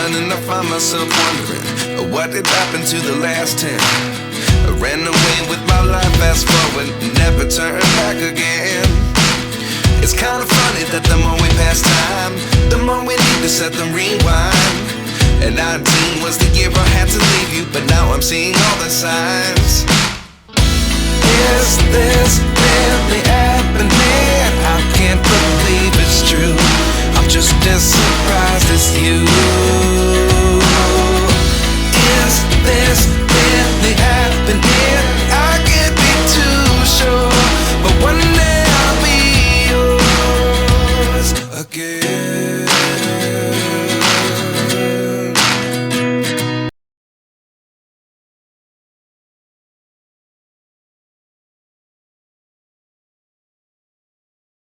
one, and I find myself wondering, what did happen to the last 10? I ran away with my life, fast forward, never turn back again. It's kind of funny that the more we pass time, the more we need to set them rewind. And 19 was the year I had to leave you, but now I'm seeing all the signs. Is this really happening? I can't believe it's true. I'm just as